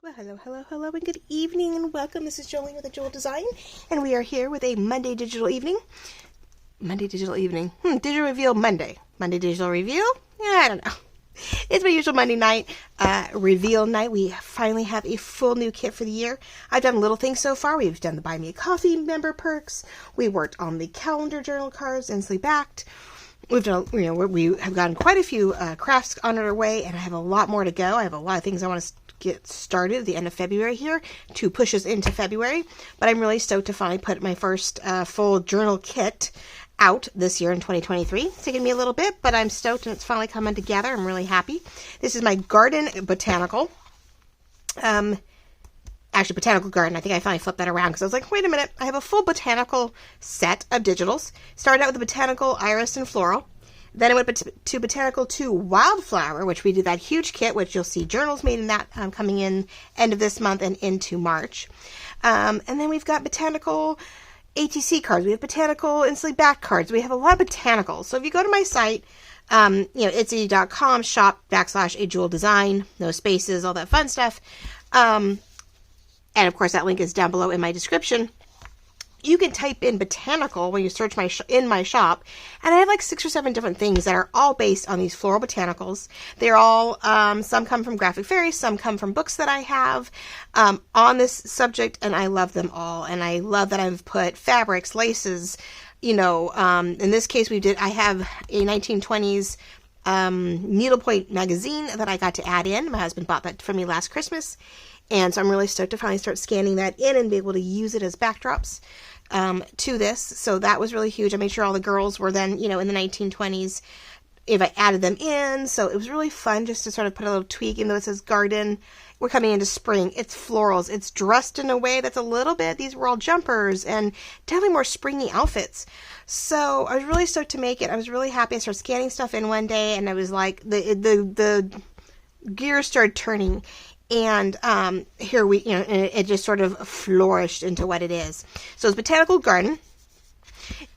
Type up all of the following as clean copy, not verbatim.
Well, hello, and good evening, and welcome. This is Jolene with Jewel Design, and we are here with a Monday digital evening. Digital reveal Monday. Monday digital reveal? Yeah, I don't know. It's my usual Monday night reveal night. We finally have a full new kit for the year. I've done little things so far. We've done the Buy Me a Coffee member perks. We worked on the calendar journal cards, instantly backed. We've done, we have gotten quite a few crafts on our way, and I have a lot more to go. I have a lot of things I want to get started at the end of February here to push us into February. But I'm really stoked to finally put my first full journal kit out this year in 2023. It's taken me a little bit, but I'm stoked and it's finally coming together. I'm really happy. This is my garden botanical. Actually, botanical garden. I think I finally flipped that around because I was like, wait a minute. I have a full botanical set of digitals. Started out with the botanical iris and floral. Then I went to Botanical 2 Wildflower, which we did that huge kit, which you'll see journals made in that coming in end of this month and into March. And then we've got Botanical ATC cards. We have Botanical instantly back cards. We have a lot of botanicals. So if you go to my site, etsy.com/shop/a jewel design, no spaces, all that fun stuff. And of course, that link is down below in my description. You can type in botanical when you search in my shop, and I have like 6 or 7 different things that are all based on these floral botanicals. They're all, some come from Graphic Fairies, some come from books that I have on this subject, and I love them all. And I love that I've put fabrics, laces, in this case I have a 1920s needlepoint magazine that I got to add in. My husband bought that for me last Christmas. And so I'm really stoked to finally start scanning that in and be able to use it as backdrops to this. So that was really huge. I made sure all the girls were then, in the 1920s, if I added them in. So it was really fun just to sort of put a little tweak, even though it says garden. We're coming into spring. It's florals. It's dressed in a way that's a little bit, these were all jumpers and definitely more springy outfits. So I was really stoked to make it. I was really happy. I started scanning stuff in one day, and I was like, the gears started turning. And here it just sort of flourished into what it is. So it's Botanical Garden.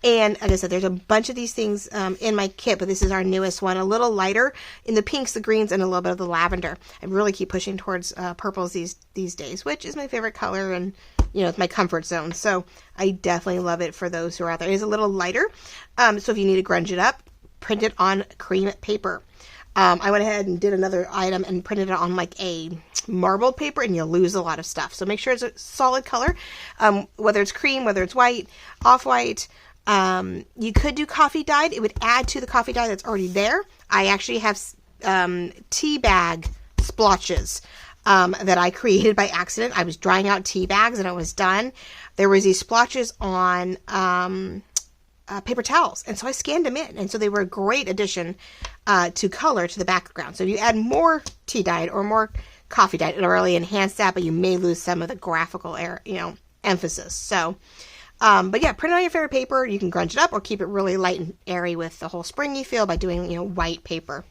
And like I said, there's a bunch of these things in my kit, but this is our newest one. A little lighter in the pinks, the greens, and a little bit of the lavender. I really keep pushing towards purples these days, which is my favorite color, and it's my comfort zone. So I definitely love it for those who are out there. It is a little lighter. So if you need to grunge it up, print it on cream paper. I went ahead and did another item and printed it on like a marbled paper, and you'll lose a lot of stuff. So make sure it's a solid color, whether it's cream, whether it's white, off-white. You could do coffee dyed. It would add to the coffee dye that's already there. I actually have tea bag splotches that I created by accident. I was drying out tea bags and I was done. There was these splotches on paper towels, and so I scanned them in, and so they were a great addition to color to the background. So if you add more tea dyed or more coffee dyed, it'll really enhance that, but you may lose some of the graphical emphasis. So but yeah, print it on your favorite paper. You can grunge it up or keep it really light and airy with the whole springy feel by doing white paper.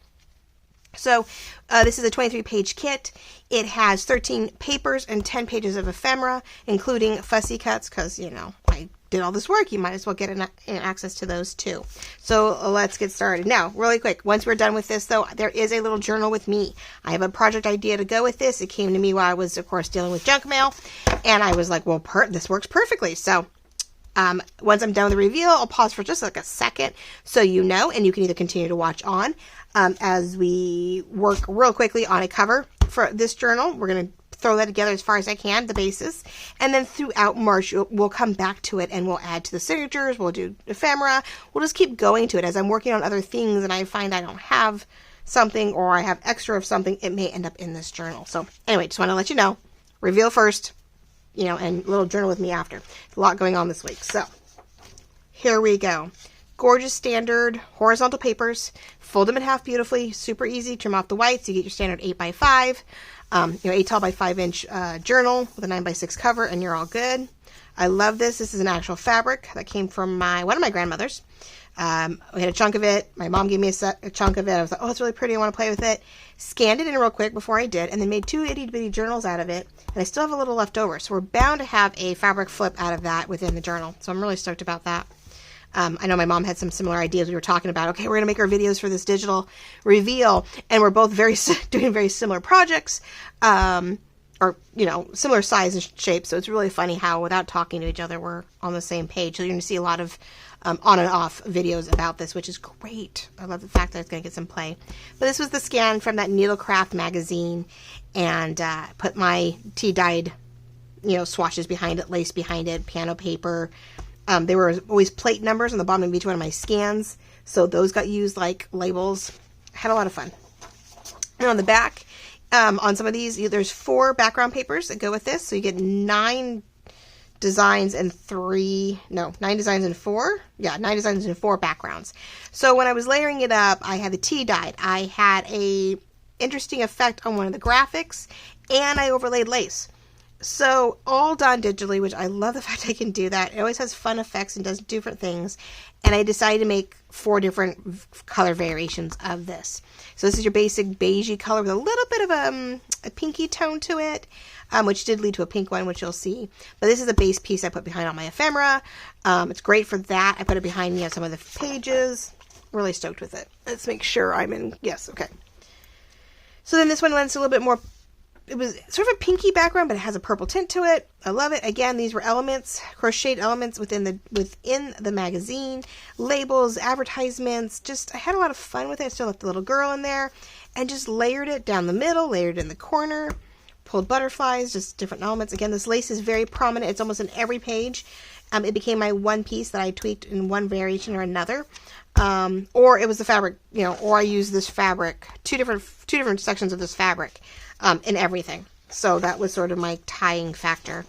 So this is a 23-page kit. It has 13 papers and 10 pages of ephemera, including fussy cuts, because, I did all this work. You might as well get an access to those too. So let's get started. Now, really quick, once we're done with this, though, there is a little journal with me. I have a project idea to go with this. It came to me while I was, of course, dealing with junk mail, and I was like, well, this works perfectly. So once I'm done with the reveal, I'll pause for just like a second so and you can either continue to watch on as we work real quickly on a cover for this journal. We're going to throw that together as far as I can, the basis. And then throughout March, we'll come back to it and we'll add to the signatures. We'll do ephemera. We'll just keep going to it as I'm working on other things and I find I don't have something or I have extra of something. It may end up in this journal. So anyway, just want to let you know, reveal first. And little journal with me after. A lot going on this week. So, here we go. Gorgeous standard horizontal papers. Fold them in half beautifully. Super easy. Trim off the whites. You get your standard 8x5. 8 tall by 5 inch journal with a 9x6 cover, and you're all good. I love this. This is an actual fabric that came from one of my grandmothers. We had a chunk of it. My mom gave me a chunk of it. I was like, oh, it's really pretty. I want to play with it. Scanned it in real quick before I did, and then made 2 itty-bitty journals out of it. And I still have a little left over. So we're bound to have a fabric flip out of that within the journal. So I'm really stoked about that. I know my mom had some similar ideas. We were talking about, okay, we're going to make our videos for this digital reveal. And we're both doing very similar projects. or, you know, similar size and shape. So it's really funny how without talking to each other, we're on the same page. So you're going to see a lot of on and off videos about this, which is great. I love the fact that it's going to get some play. But this was the scan from that Needlecraft magazine, and put my tea-dyed, you know, swatches behind it, lace behind it, piano paper. There were always plate numbers on the bottom of each one of my scans, so those got used like labels. I had a lot of fun. And on the back, on some of these, there's 4 background papers that go with this, so you get 9 designs and 9 designs and 4. Yeah, 9 designs and 4 backgrounds. So when I was layering it up, I had the tea dyed. I had a interesting effect on one of the graphics, and I overlaid lace. So all done digitally, which I love the fact I can do that. It always has fun effects and does different things. And I decided to make 4 different color variations of this. So this is your basic beigey color with a little bit of a pinky tone to it, which did lead to a pink one, which you'll see. But this is the base piece I put behind all my ephemera. It's great for that. I put it behind, you know, some of the pages. Really stoked with it. Let's make sure I'm in. Yes, okay. So then this one lends a little bit more. It was sort of a pinky background, but it has a purple tint to it. I love it. Again, these were elements, crocheted elements within the magazine, labels, advertisements. Just, I had a lot of fun with it. I still left the little girl in there, and just layered it down the middle, layered it in the corner, pulled butterflies, just different elements. Again, this lace is very prominent. It's almost in every page. It became my one piece that I tweaked in one variation or another. Or it was the fabric, you know, or I used this fabric, two different sections of this fabric. In everything. So that was sort of my tying factor.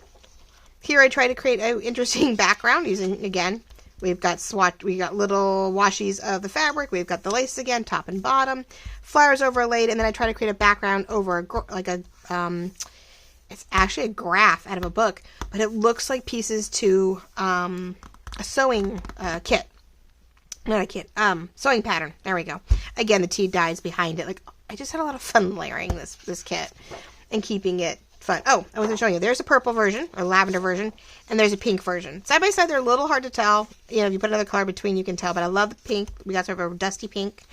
Here I try to create an interesting background using, again, we've got little washies of the fabric, we've got the lace again, top and bottom, flowers overlaid, and then I try to create a background over it's actually a graph out of a book, but it looks like pieces to a sewing kit. Not a kit, sewing pattern. There we go. Again, the tea dyes behind it. Like, I just had a lot of fun layering this kit and keeping it fun. Oh, I wasn't showing you. There's a purple version, or lavender version, and there's a pink version. Side by side, they're a little hard to tell. You know, if you put another color between, you can tell, but I love the pink. We got sort of a dusty pink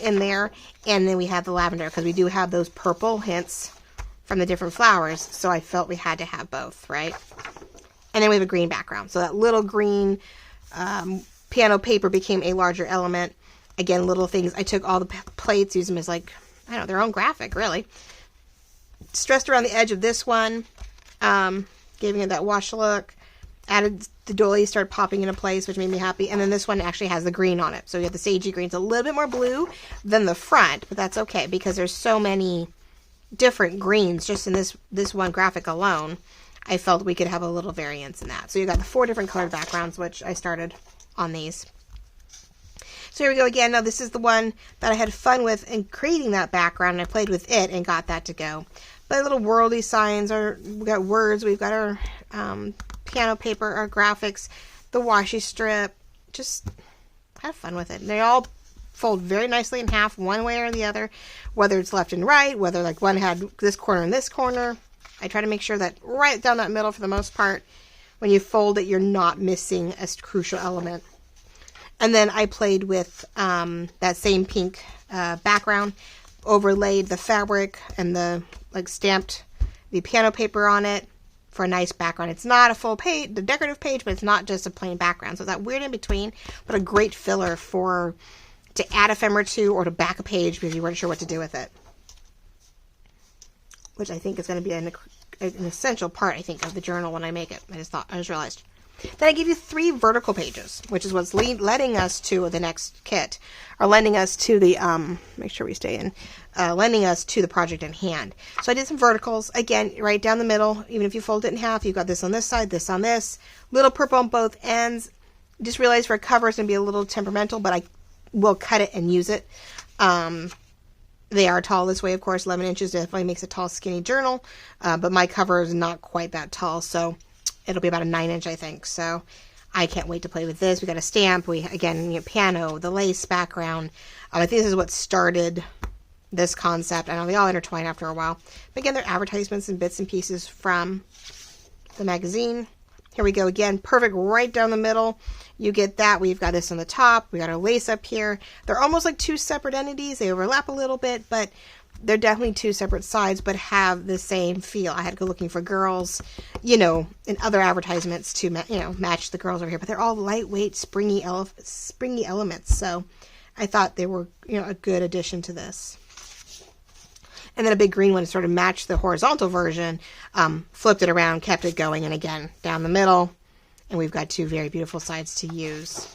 in there, and then we have the lavender, because we do have those purple hints from the different flowers, so I felt we had to have both, right? And then we have a green background. So that little green piano paper became a larger element. Again, little things. I took all the plates, used them as like, I don't know, their own graphic, really. Stressed around the edge of this one, giving it that wash look. Added the doilies, started popping into place, which made me happy. And then this one actually has the green on it. So you have the sagey green. It's a little bit more blue than the front, but that's okay because there's so many different greens just in this one graphic alone. I felt we could have a little variance in that. So you got the 4 different colored backgrounds, which I started on these. So here we go again. Now this is the one that I had fun with in creating that background. And I played with it and got that to go. But little worldly signs, we got words, we've got our piano paper, our graphics, the washi strip. Just have fun with it. And they all fold very nicely in half, one way or the other, whether it's left and right, whether like one had this corner and this corner. I try to make sure that right down that middle, for the most part, when you fold it, you're not missing a crucial element. And then I played with that same pink background, overlaid the fabric and stamped the piano paper on it for a nice background. It's not a full page, the decorative page, but it's not just a plain background. So that weird in between, but a great filler to add ephemera to or to back a page because you weren't sure what to do with it. Which I think is going to be an essential part, I think, of the journal when I make it. I just realized. Then I give you 3 vertical pages, which is what's leading us to the next kit, or lending us to the, make sure we stay in, lending us to the project in hand. So I did some verticals, again, right down the middle. Even if you fold it in half, you've got this on this side, this on this, little purple on both ends. Just realized for a cover, it's going to be a little temperamental, but I will cut it and use it. They are tall this way, of course. 11 inches definitely makes a tall, skinny journal, but my cover is not quite that tall, so it'll be about a 9-inch, I think. So I can't wait to play with this. We got a stamp. Again, piano, the lace background. I think this is what started this concept. I know they all intertwine after a while. But again, they're advertisements and bits and pieces from the magazine. Here we go again. Perfect right down the middle. You get that. We've got this on the top. We got our lace up here. They're almost like 2 separate entities. They overlap a little bit, but they're definitely two separate sides, but have the same feel. I had to go looking for girls, you know, in other advertisements to, you know, match the girls over here. But they're all lightweight, springy elements. So I thought they were, you know, a good addition to this. And then a big green one to sort of match the horizontal version. Flipped it around, kept it going, and again, down the middle. And we've got two very beautiful sides to use.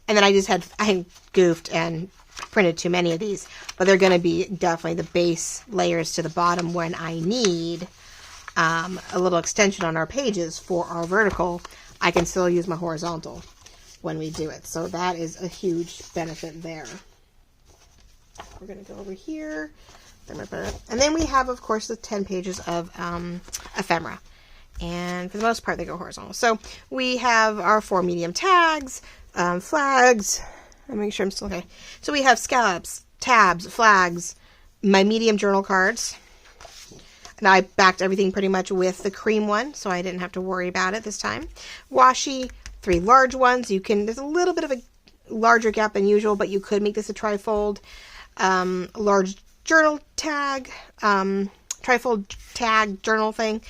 And then I goofed and printed too many of these, but they're going to be definitely the base layers to the bottom when I need a little extension on our pages for our vertical. I can still use my horizontal when we do it. So that is a huge benefit there. We're going to go over here. And then we have, of course, the 10 pages of ephemera. And for the most part, they go horizontal. So we have our 4 medium tags, flags. I'll make sure I'm still okay. So we have scallops, tabs, flags, my medium journal cards. And I backed everything pretty much with the cream one, so I didn't have to worry about it this time. Washi, 3 large ones. There's a little bit of a larger gap than usual, but you could make this a trifold. Large journal tag, trifold tag journal thing.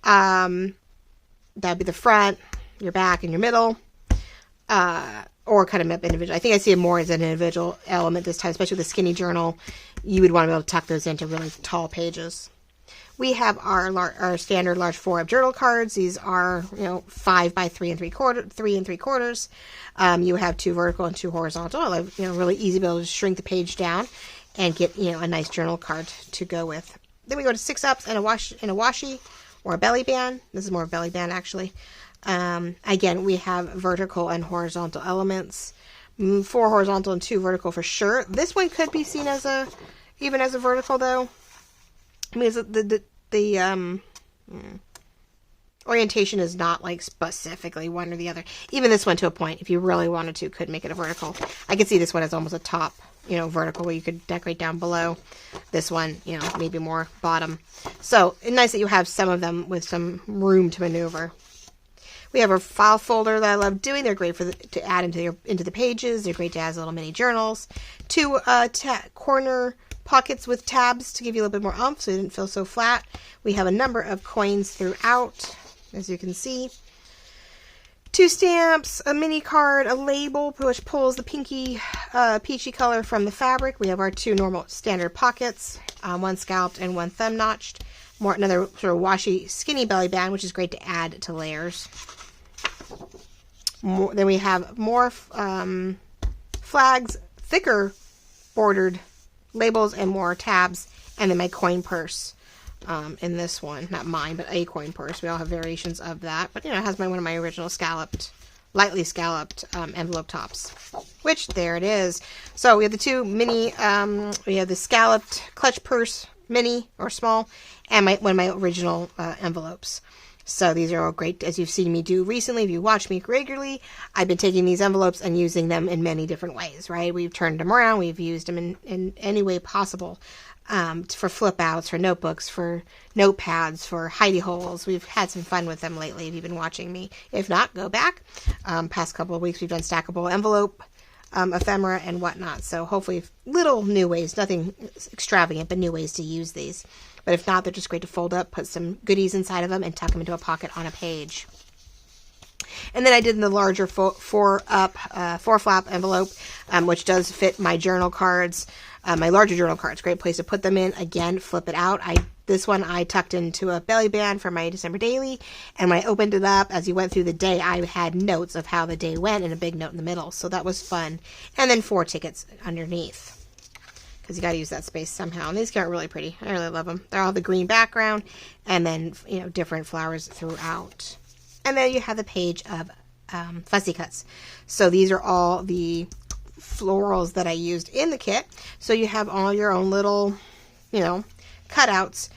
That'd be the front, your back, and your middle. Or cut them up individually. I think I see it more as an individual element this time, especially with the skinny journal. You would want to be able to tuck those into really tall pages. We have our standard large 4-up journal cards. These are, you know, 5 by 3 3/4. You have 2 vertical and 2 horizontal. You know, really easy to be able to shrink the page down and get, you know, a nice journal card to go with. Then we go to 6-ups and a washi or a belly band. This is more of a belly band actually. Again, we have vertical and horizontal elements. 4 horizontal and 2 vertical for sure. This one could be seen as even as a vertical though. I mean, the orientation is not like specifically one or the other. Even this one to a point, if you really wanted to, could make it a vertical. I could see this one as almost a top, you know, vertical where you could decorate down below. This one, you know, maybe more bottom. So it's nice that you have some of them with some room to maneuver. We have our file folder that I love doing. They're great to add into the pages. They're great to add as little mini journals. 2 corner pockets with tabs to give you a little bit more oomph so it didn't feel so flat. We have a number of coins throughout, as you can see. 2 stamps, a mini card, a label which pulls the peachy color from the fabric. We have our 2 normal standard pockets, 1 scalloped and 1 thumb notched. Another sort of washi skinny belly band, which is great to add to layers. Then we have more flags, thicker bordered labels, and more tabs. And then my coin purse in this one. Not mine, but a coin purse. We all have variations of that. But, you know, it has one of my original lightly scalloped envelope tops. Which, there it is. So we have the 2 mini, we have the scalloped clutch purse mini or small, and one of my original envelopes. So these are all great, as you've seen me do recently. If you watch me regularly, I've been taking these envelopes and using them in many different ways, right? We've turned them around. We've used them in any way possible, for flip outs, for notebooks, for notepads, for hidey holes. We've had some fun with them lately if you've been watching me. If not, go back. Past couple of weeks, we've done stackable envelope, ephemera, and whatnot. So hopefully little new ways, nothing extravagant, but new ways to use these. But if not, they're just great to fold up, put some goodies inside of them, and tuck them into a pocket on a page. And then I did the larger 4-flap envelope, which does fit my journal cards, my larger journal cards. Great place to put them in. Again, flip it out. This one I tucked into a belly band for my December daily, and when I opened it up, as you went through the day, I had notes of how the day went and a big note in the middle, so that was fun. And then 4 tickets underneath, because you got to use that space somehow. And these get really pretty. I really love them. They're all the green background, and then, you know, different flowers throughout. And then you have the page of fussy cuts. So these are all the florals that I used in the kit. So you have all your own little, you know, cutouts,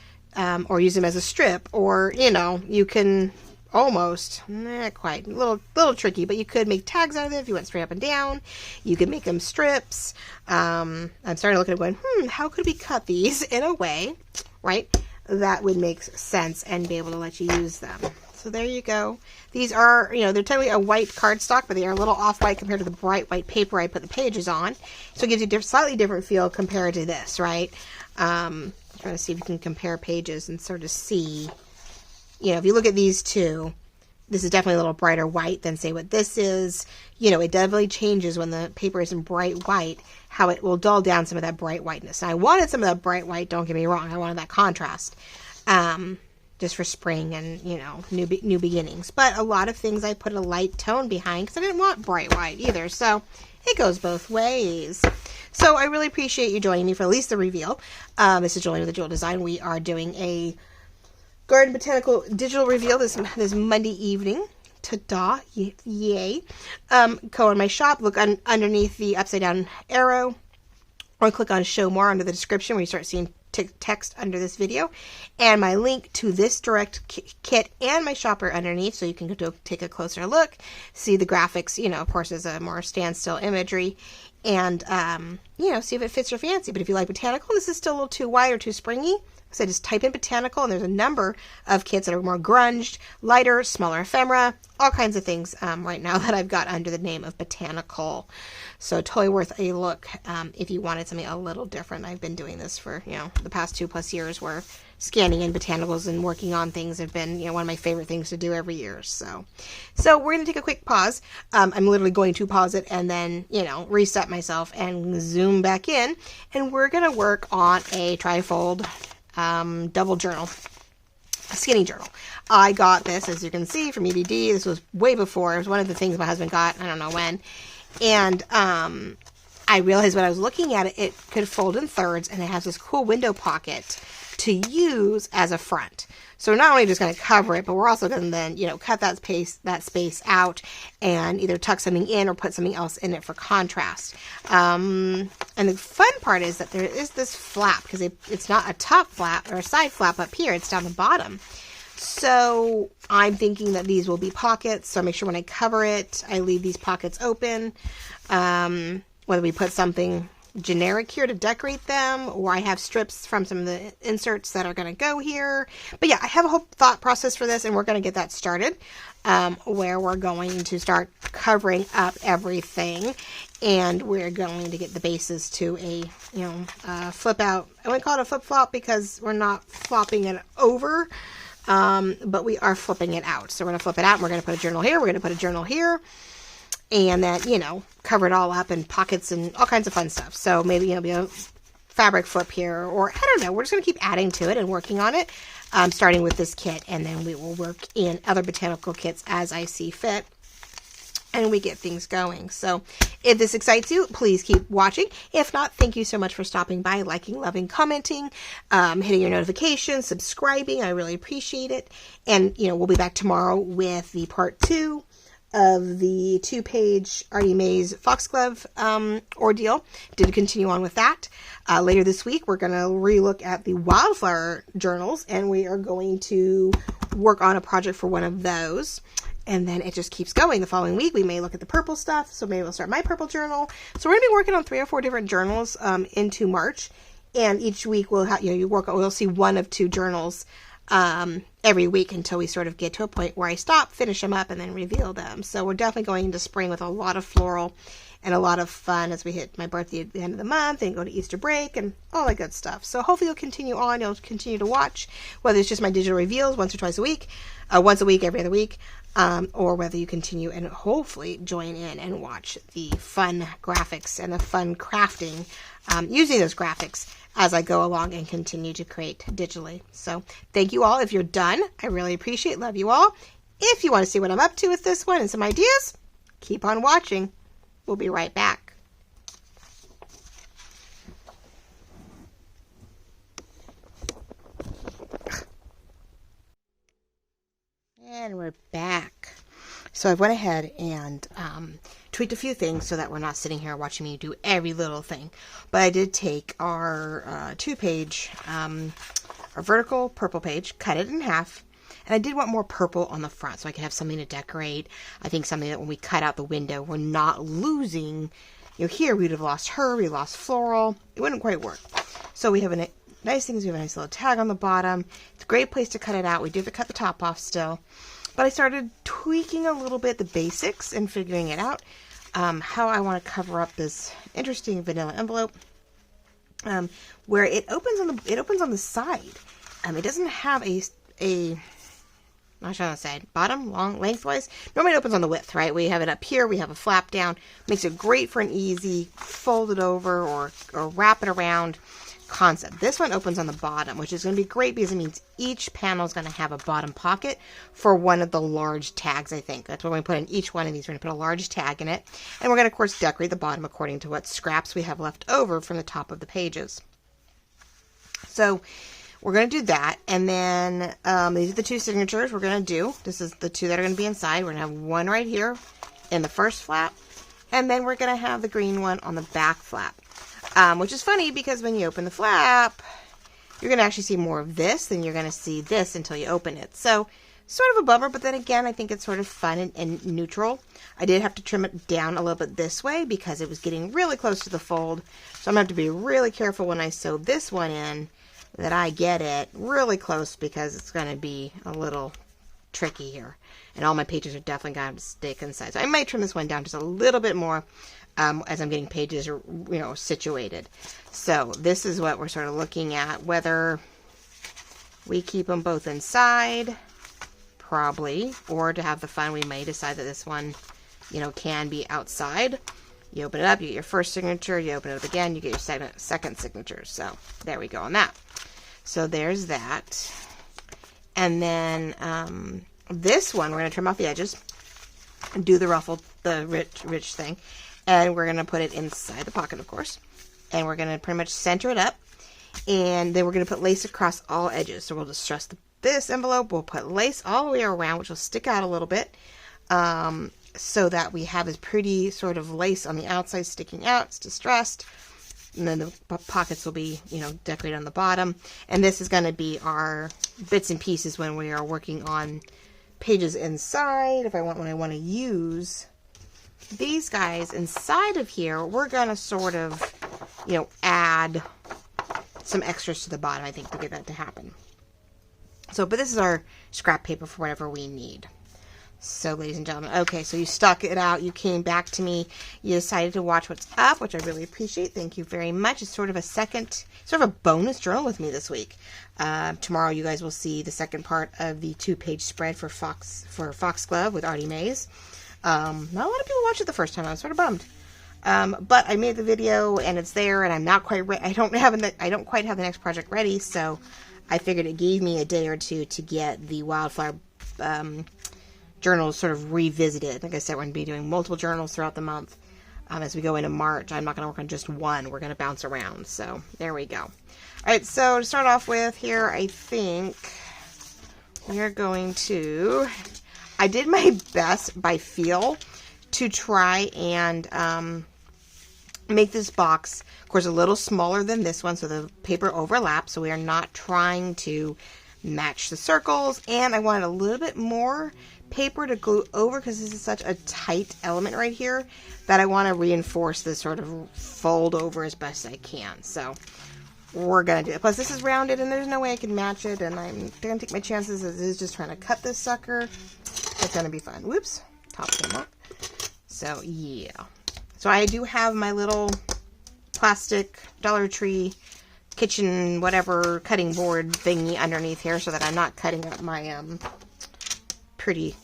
or use them as a strip, or, you know, you can almost, not quite, a little tricky, but you could make tags out of it if you went straight up and down. You could make them strips. I'm starting to look at it going, how could we cut these in a way, right, that would make sense and be able to let you use them. So there you go. These are, you know, they're technically a white cardstock, but they are a little off-white compared to the bright white paper I put the pages on. So it gives you a slightly different feel compared to this, right? Trying to see if you can compare pages and sort of see, you know, if you look at these two, this is definitely a little brighter white than say what this is. You know, it definitely changes when the paper is in bright white, how it will dull down some of that bright whiteness. And I wanted some of that bright white, don't get me wrong. I wanted that contrast, just for spring and, you know, new beginnings. But a lot of things I put a light tone behind because I didn't want bright white either. So it goes both ways. So I really appreciate you joining me for at least the reveal. This is Julie with the Jewel Design. We are doing a Garden Botanical digital reveal this Monday evening. Ta-da! Yay! Go in my shop, look underneath the upside down arrow, or click on Show More under the description where you start seeing text under this video, and my link to this direct kit and my shopper underneath, so you can go take a closer look, see the graphics. You know, of course, there's a more standstill imagery, and you know, see if it fits your fancy. But if you like botanical, this is still a little too white or too springy. So just type in botanical, and there's a number of kits that are more grunged, lighter, smaller ephemera, all kinds of things right now that I've got under the name of Botanical. So totally worth a look if you wanted something a little different. I've been doing this for, you know, the past 2+ years, where scanning in botanicals and working on things have been, you know, one of my favorite things to do every year. So we're going to take a quick pause. I'm literally going to pause it and then, you know, reset myself and zoom back in, and we're going to work on a trifold double journal, a skinny journal. I got this, as you can see, from EBD. This was way before. It was one of the things my husband got, I don't know when. And I realized when I was looking at it, it could fold in thirds, and it has this cool window pocket to use as a front. So we're not only just going to cover it, but we're also going to then, you know, cut that space out and either tuck something in or put something else in it for contrast. And the fun part is that there is this flap, because it's not a top flap or a side flap up here. It's down the bottom. So I'm thinking that these will be pockets. So make sure when I cover it, I leave these pockets open. Whether we put something generic here to decorate them, or I have strips from some of the inserts that are going to go here. But yeah, I have a whole thought process for this, and we're going to get that started, where we're going to start covering up everything, and we're going to get the bases to a, you know, flip out. I wouldn't call it a flip flop because we're not flopping it over, but we are flipping it out. So we're going to flip it out, and we're going to put a journal here, we're going to put a journal here, and then, you know, cover it all up in pockets and all kinds of fun stuff. So maybe, you know, be a fabric flip here, or I don't know. We're just going to keep adding to it and working on it, starting with this kit, and then we will work in other botanical kits as I see fit, and we get things going. So if this excites you, please keep watching. If not, thank you so much for stopping by, liking, loving, commenting, hitting your notifications, subscribing. I really appreciate it. And, you know, we'll be back tomorrow with the part 2 of the 2-page Artie Mays Foxglove ordeal. Did continue on with that. Later this week, we're going to relook at the wildflower journals, and we are going to work on a project for one of those. And then it just keeps going. The following week, we may look at the purple stuff. So maybe we'll start my purple journal. So we're going to be working on 3 or 4 different journals into March. And each week we'll have, you know, we'll see 1 of 2 journals every week until we sort of get to a point where I stop, finish them up, and then reveal them. So we're definitely going into spring with a lot of floral and a lot of fun as we hit my birthday at the end of the month and go to Easter break and all that good stuff. So hopefully you'll continue on. You'll continue to watch, whether it's just my digital reveals once or twice a week, once a week, every other week, or whether you continue and hopefully join in and watch the fun graphics and the fun crafting using those graphics as I go along and continue to create digitally. So thank you all. If you're done, I really appreciate, love you all. If you want to see what I'm up to with this one and some ideas, keep on watching. We'll be right back. And we're back. So I went ahead and tweaked a few things so that we're not sitting here watching me do every little thing. But I did take our 2-page, our vertical purple page, cut it in half, and I did want more purple on the front so I could have something to decorate. I think something that when we cut out the window, we're not losing. You know, here we'd have lost her, we lost floral. It wouldn't quite work. So we have a nice thing is we have a nice little tag on the bottom. It's a great place to cut it out. We do have to cut the top off still. But I started tweaking a little bit the basics and figuring it out. How I want to cover up this interesting vanilla envelope. where it opens on the side. It doesn't have a not sure on the side, bottom, long, lengthwise. Normally it opens on the width, right? We have it up here, we have a flap down. Makes it great for an easy fold it over or wrap it around concept. This one opens on the bottom, which is going to be great because it means each panel is going to have a bottom pocket for one of the large tags, I think. That's what we put in each one of these. We're going to put a large tag in it. And we're going to, of course, decorate the bottom according to what scraps we have left over from the top of the pages. So we're going to do that. And then these are the two signatures we're going to do. This is the two that are going to be inside. We're going to have one right here in the first flap. And then we're going to have the green one on the back flap. Which is funny because when you open the flap, you're going to actually see more of this than you're going to see this until you open it. So, sort of a bummer, but then again, I think it's sort of fun and neutral. I did have to trim it down a little bit this way because it was getting really close to the fold. So I'm going to have to be really careful when I sew this one in that I get it really close because it's going to be a little tricky here. And all my pages are definitely going to stick inside. So I might trim this one down just a little bit more as I'm getting pages, situated. So this is what we're sort of looking at. Whether we keep them both inside, probably, or to have the fun, we may decide that this one, can be outside. You open it up, you get your first signature, you open it up again, you get your second signature. So there we go on that. So there's that. And then this one, we're going to trim off the edges and do the ruffle, the rich thing. And we're going to put it inside the pocket, of course. And we're going to pretty much center it up. And then we're going to put lace across all edges. So we'll just stress this envelope. We'll put lace all the way around, which will stick out a little bit. So that we have this pretty sort of lace on the outside sticking out. It's distressed. And then the pockets will be, decorated on the bottom. And this is going to be our bits and pieces when we are working on pages inside. When I want to use these guys inside of here, we're going to sort of, add some extras to the bottom, I think, to get that to happen. So, but this is our scrap paper for whatever we need. So, ladies and gentlemen, okay, so you stuck it out, you came back to me, you decided to watch what's up, which I really appreciate. Thank you very much. It's sort of a bonus journal with me this week. Tomorrow you guys will see the second part of the 2-page spread for Foxglove with Artie Mays. Not a lot of people watched it the first time. I was sort of bummed. But I made the video and it's there, and I'm not quite ready. I don't quite have the next project ready, so I figured it gave me a day or two to get the wildflower journals sort of revisited. Like I said, we're going to be doing multiple journals throughout the month. As we go into March, I'm not going to work on just one. We're going to bounce around. So there we go. All right, so to start off with here, I think we're going to... I did my best by feel to try and make this box, of course, a little smaller than this one, so the paper overlaps, so we are not trying to match the circles, and I wanted a little bit more paper to glue over because this is such a tight element right here that I want to reinforce this sort of fold over as best I can. So we're going to do it. Plus, this is rounded, and there's no way I can match it, and I'm going to take my chances as it is just trying to cut this sucker. It's going to be fun. Whoops. Top came up. So, yeah. So, I do have my little plastic Dollar Tree kitchen whatever cutting board thingy underneath here so that I'm not cutting up my pretty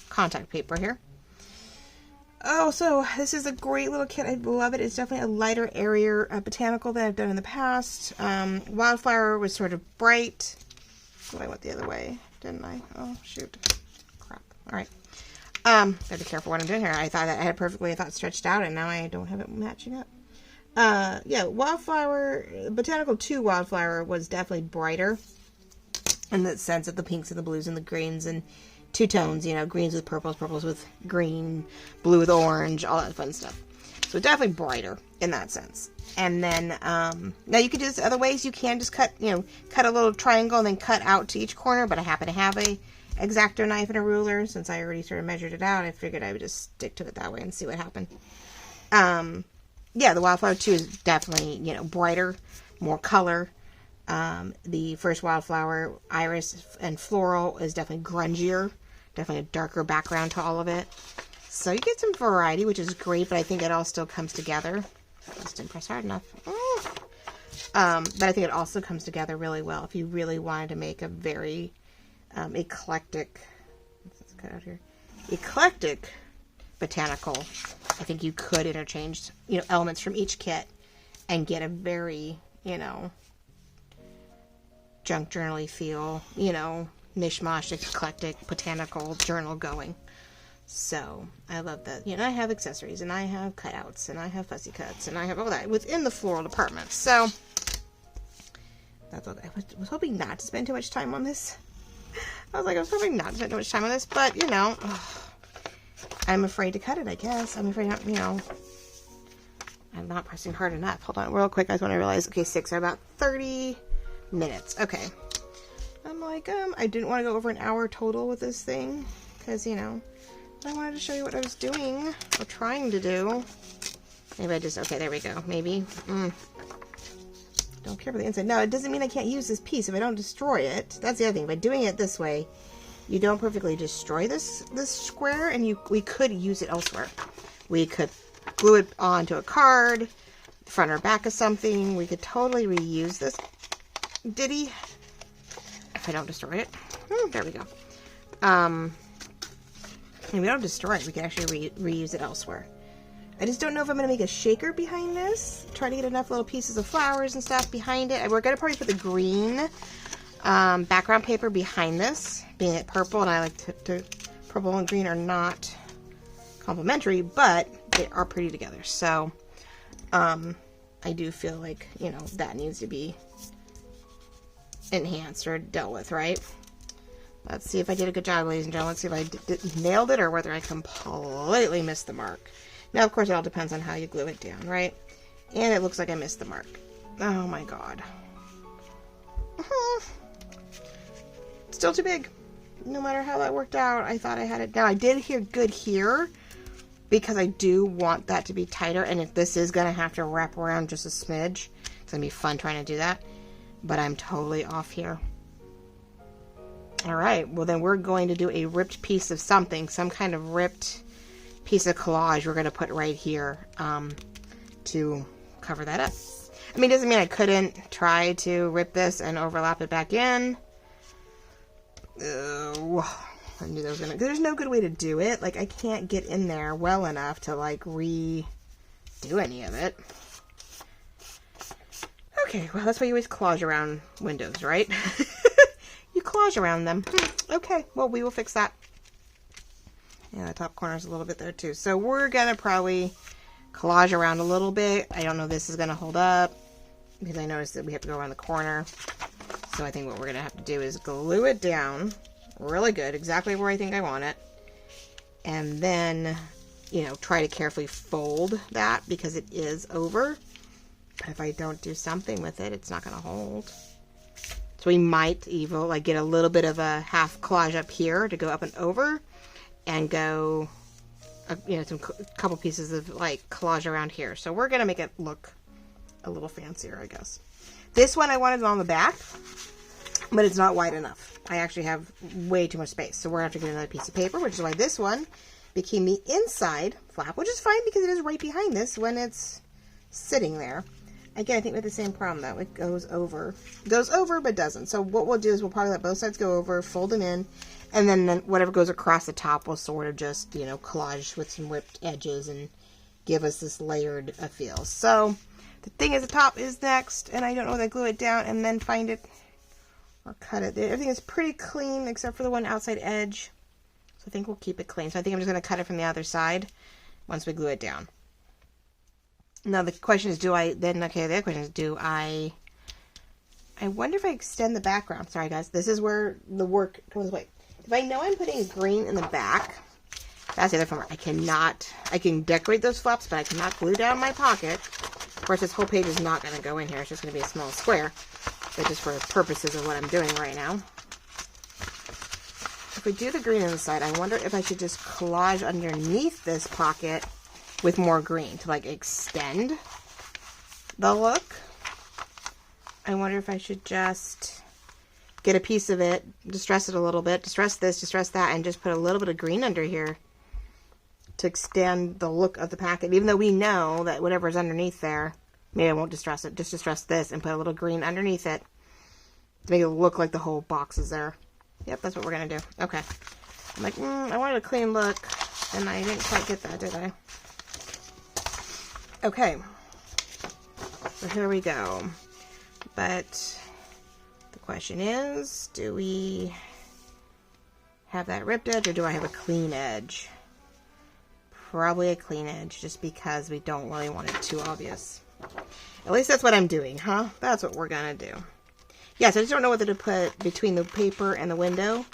contact paper here. Oh, so this is a great little kit. I love it. It's definitely a lighter, airier Botanical than I've done in the past. Wildflower was sort of bright. Oh, I went the other way, didn't I? Oh, shoot. Crap. All right. Gotta be careful what I'm doing here. I thought that I had perfectly, stretched out, and now I don't have it matching up. Yeah, Wildflower, Botanical 2 Wildflower was definitely brighter in the sense of the pinks and the blues and the greens and two tones, greens with purples, purples with green, blue with orange, all that fun stuff. So definitely brighter in that sense. And then, now you could do this other ways. You can just cut a little triangle and then cut out to each corner, but I happen to have a X-Acto knife and a ruler. Since I already sort of measured it out, I figured I would just stick to it that way and see what happened. Yeah, the Wildflower 2 is definitely, brighter, more color. The first Wildflower, Iris and Floral, is definitely grungier. Definitely a darker background to all of it. So you get some variety, which is great, but I think it all still comes together. I just didn't press hard enough. Oh. But I think it also comes together really well if you really wanted to make a very eclectic, let's cut out here, eclectic botanical. I think you could interchange, you know, elements from each kit and get a very, you know, junk journal-y feel, you know, mishmash, eclectic, botanical journal going. So I love that. You know, I have accessories and I have cutouts and I have fussy cuts and I have all that within the floral department. So that's what I was hoping not to spend too much time on this. I was hoping not to spend too much time on this, but you know, I'm afraid to cut it, I guess. I'm afraid, you know, I'm not pressing hard enough. Hold on real quick, guys, when I realized, okay, 6 are about 30 minutes. Okay. I'm like, I didn't want to go over an hour total with this thing because, you know, I wanted to show you what I was doing or trying to do. Maybe I just, okay, there we go. Maybe. Don't care about the inside. No, it doesn't mean I can't use this piece if I don't destroy it. That's the other thing. By doing it this way, you don't perfectly destroy this square, and we could use it elsewhere. We could glue it onto a card, front or back of something. We could totally reuse this ditty if I don't destroy it. There we go. And we don't destroy it. We can actually reuse it elsewhere. I just don't know if I'm going to make a shaker behind this. Try to get enough little pieces of flowers and stuff behind it. We're going to probably put the green background paper behind this, being it purple, and I like to purple and green are not complementary, but they are pretty together. So I do feel like, you know, that needs to be enhanced or dealt with, right? Let's see if I did a good job, ladies and gentlemen. Let's see if I nailed it or whether I completely missed the mark. Now, of course, it all depends on how you glue it down, right? And it looks like I missed the mark. Oh my god. Still too big. No matter how that worked out, I thought I had it. Now, I did hear good here because I do want that to be tighter. And if this is going to have to wrap around just a smidge, it's going to be fun trying to do that. But I'm totally off here. All right. Well, then we're going to do a ripped piece of something. Some kind of ripped piece of collage we're going to put right here to cover that up. I mean, it doesn't mean I couldn't try to rip this and overlap it back in. I knew that was gonna. There's no good way to do it. Like, I can't get in there well enough to like redo any of it. Okay, well, that's why you always collage around windows, right? You collage around them. Okay, well, we will fix that. Yeah, the top corner's a little bit there too. So we're gonna probably collage around a little bit. I don't know if this is gonna hold up because I noticed that we have to go around the corner. So I think what we're gonna have to do is glue it down really good, exactly where I think I want it. And then, you know, try to carefully fold that because it is over. If I don't do something with it, it's not gonna hold. So we might even like get a little bit of a half collage up here to go up and over, and go, you know, couple pieces of like collage around here. So we're gonna make it look a little fancier, I guess. This one I wanted on the back, but it's not wide enough. I actually have way too much space, so we're gonna have to get another piece of paper, which is why this one became the inside flap, which is fine because it is right behind this when it's sitting there. Again, I think we have the same problem though. It goes over but doesn't. So what we'll do is we'll probably let both sides go over, fold them in, and then whatever goes across the top will sort of just, you know, collage with some whipped edges and give us this layered feel. So the thing is, the top is next, and I don't know whether I glue it down and then find it or cut it. Everything is pretty clean except for the one outside edge. So I think we'll keep it clean. So I think I'm just going to cut it from the other side once we glue it down. Now the question is, the other question is, I wonder if I extend the background. Sorry guys, this is where the work comes away. If I know I'm putting green in the back, that's the other fun. I can decorate those flaps, but I cannot glue down my pocket. Of course, this whole page is not going to go in here. It's just going to be a small square, but just for purposes of what I'm doing right now. If we do the green on the side, I wonder if I should just collage underneath this pocket with more green to like extend the look. I wonder if I should just get a piece of it, distress it a little bit, distress this, distress that, and just put a little bit of green under here to extend the look of the packet, even though we know that whatever's underneath there Maybe I won't distress it. Just distress this and put a little green underneath it to make it look like the whole box is there. Yep, that's what we're going to do. Okay. I'm like, I wanted a clean look, and I didn't quite get that, did I? Okay. So here we go. But the question is, do we have that ripped edge, or do I have a clean edge? Probably a clean edge, just because we don't really want it too obvious. At least that's what I'm doing, huh? That's what we're going to do. Yes, I just don't know whether to put between the paper and the window.